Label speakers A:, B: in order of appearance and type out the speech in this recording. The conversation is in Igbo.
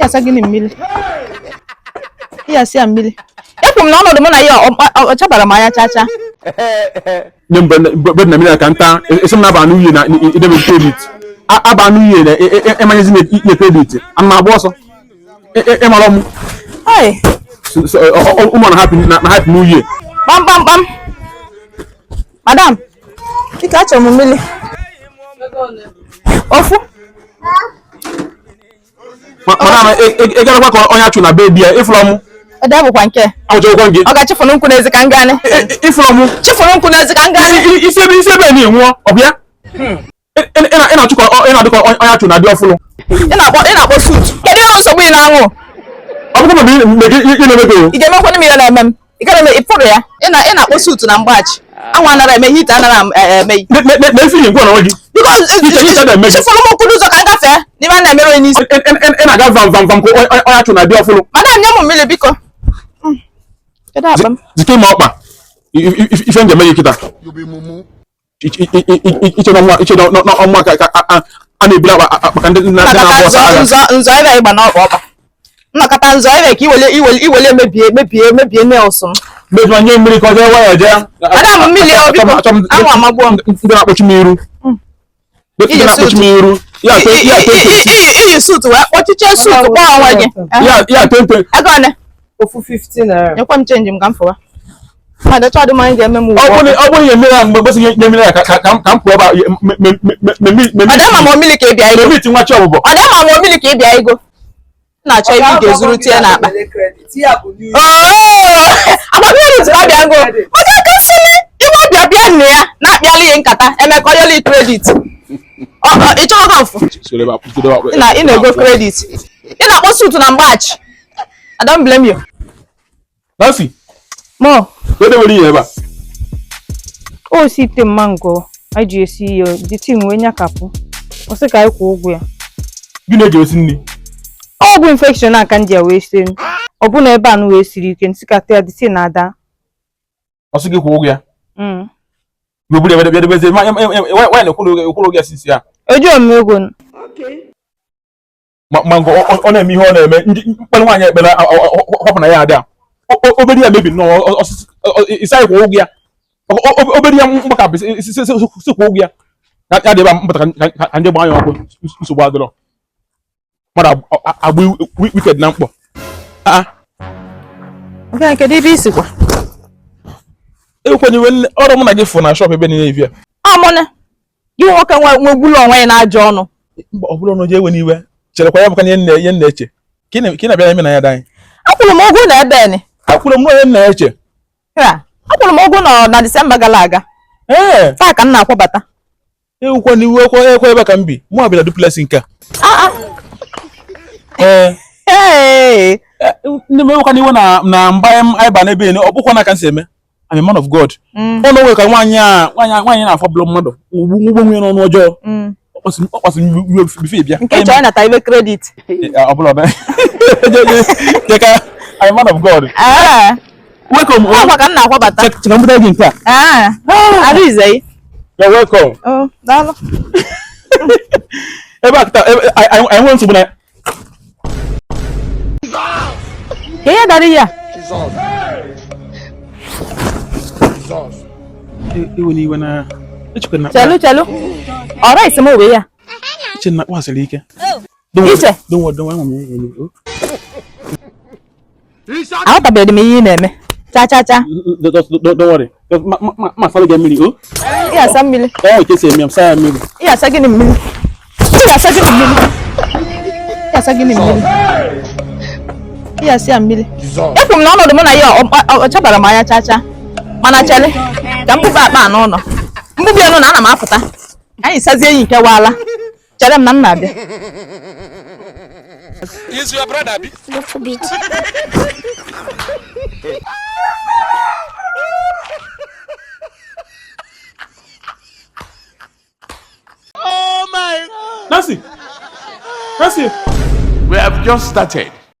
A: Ya sagini mmiri. Ya si mmiri. Ekwum na ọnọdụ mụ na ya ọ chabara m anya chacha.
B: Ne mbe na mmiri ka nta esim na ba nu ye na idebe credit. Aba nu ye na emanyezi na credit. Amma agba ọsọ. Mara m.
A: Ai.
B: Ụmụ na happy new year.
A: Bam. Madam. Ike achọrọ m mmiri. Ofu.
B: Mana egara kwa ka onye achụ na baby ya iflọmụ.
A: Ede bụkwa nke.
B: Ọjọọ gị.
A: Ọ ga-chefunu nkwu n'ezi ka ngane.
B: Iflọmụ.
A: Chefunu nkwu n'ezi ka ngane.
B: Ise be ni enwo, ọbịa. Ị na-achụ ka ị na-adị ka onye achụ na dị ọfụlụ.
A: Ị na-akpọ suit. Kedu ihe nsogbu ị na-aṅụ?
B: Ọ bụrụ na ị na-emego.
A: Ị ga-emekwa n'ime na-eme m. Ị ga-eme ịpụrụ ya. Ị na-akpọ suit na mgbachi. Anwụ anara eme hit anara eme.
B: Na-efi ngwa na oji.
A: Chefunu m nkwu n'ụzọ ka ngafee. N'ime a na-emere onye isi.
B: Ị na-aga vam ka onye achụ na dị ọfụlụ.
A: Madam nye m mmiri biko. Kedu akpa m?
B: Zike m ọkpa. Ife njem eme kịta. Iche na ọmụ ka a na-ebula maka ndị na-abụ ọsọ agha.
A: Nzọ ebe ịgba n'ọkpa ọkpa. Nnọkọta nzọ ebe ka iwele mebie nails m.
B: Mgbe nye mmiri ka ọ jee waya jee.
A: Madam mmiri ọ biko. Anwụ amagbuo m.
B: Ndị na-akpọchi m iru. Ndị na-akpọchi m iru.
A: Iyi suit wee kpọchiche suit kpọọ onwe gị.
B: Ya 20.
A: Ego one.
C: Ofu 15 naira.
A: Nyekwa m change m ka m fụwa. Ma dọcha ọdụ manya ga-eme m ugbu.
B: Ọ bụrụ ihe mmiri a mgbe gbesi nye mmiri ka m pụọ ba
A: Ọdịma ma mmiri ka ị bịa ego.
B: Mebiti nwa chi ọbụbọ.
A: Ọdịma ma mmiri ka ị bịa ego. Na-achọ ibe ị ga-ezuru tie n'akpa. Agbamiri tụrụ abịa ngo. Maka aka sini iwe bịa nne ya na-akpịala ihe nkata emekọrịala credit. Ị chọrọ ka mfụ? Ị na-ego credit. Ị na-akpọ suit na mgbachi. I don't blame you.
B: Nancy.
A: Mo.
B: Wede were ihe ebe a.
D: O si te mango. Anyị ji esi yo di tin we nyakapụ. O sị ka anyị kwụ ụgwọ ya.
B: Gịnị eji esi nri?
D: Ọ bụ infection aka ndị a wee sie. Ọ bụ na ebe a wee siri ike nsikata ya di tin na-ada.
B: Ọ sị gị kwụ ụgwọ ya. Gbubiri ebe ebe ma why na kwụrụ ya sisi ya.
D: Ejo m ego.
B: Okay. Mango ọ na-eme ihe ọ na-eme mkpere nwaanyị ekpere họpụ na ya ada. Obere ya mebi no isai kwụ ụgwọ ya. Obere ya mgbaka si kwụ ụgwọ ya. Ya dị ebe mpụta ka ndị gbanye ọkụ nsogbu adịrọ. Mmadụ agba wicked na mkpọ.
A: Nke kedu ebe isi kwa?
B: Ekwenye ọrụ mụ na gị fụ na shop ebe niile evia.
A: Amone. Gị nwoke nwe gbulu onwe ya na-ajọ ọnụ.
B: Ọ bụrụ na o je ewe n'iwe. Cherekwa ya bụka ihe nna-eche. Ka ị na-abịa eme na ya danyị.
A: Akwụrụ m ụgwọ na ebe ni.
B: Akwụrụ m onye nna-eche.
A: Akwụrụ m ụgwọ na Disemba gara aga. Taa ka m na-akwabata.
B: Ewukwa n'iwu ekwe ebe ka m bi. Mụ abịara duplex nke a. Ndị m ewukwa n'iwu na mba anyị ba n'ebe ọ bụkwa na ka m si eme. I'm a man of God. Ọ na onwe ka nwaanyị na-afọ bụlụ mmadụ. Ugbo nwere n'ọnụ ọjọọ. Ọ kwasị bife bịa.
A: Nke chọrọ ịnata ibe credit.
B: Ọ bụla na. I'm a man of God. Welcome.
A: Ọ maka m na-akwabata.
B: Cheka mbụta gị nke a.
A: Arize.
B: You're welcome.
A: Daalụ.
B: Ebe a kịta anyị nwere nsogbu na ya.
A: Ka ihe dara ya?
B: Iwe n'iwe na
A: Chelu. Ọra isi m owe ya.
B: Iche na kpasịrị ike.
A: Iche. Aghọtabeghị m ihe ị na-eme. Cha.
B: Don't worry. Ma fara gị mmiri o.
A: Ị asa mmiri.
B: Ọ ke esi eme sa mmiri.
A: Ị asa gịnị mmiri? Ị asa gịnị mmiri? Ị asa mmiri. Ekwu m na ọnọdụ mụ na ya ọ chabara m anya chacha. Mana chele ka m bụba akpa n'ụlọ. Mbụbi elu na ana m apụta. Anyị sazie enyi nke waala. Chere m na m na-abịa.
E: Is your brother be?
F: Little bit.
E: Oh my!
B: Nancy.
E: We have just started.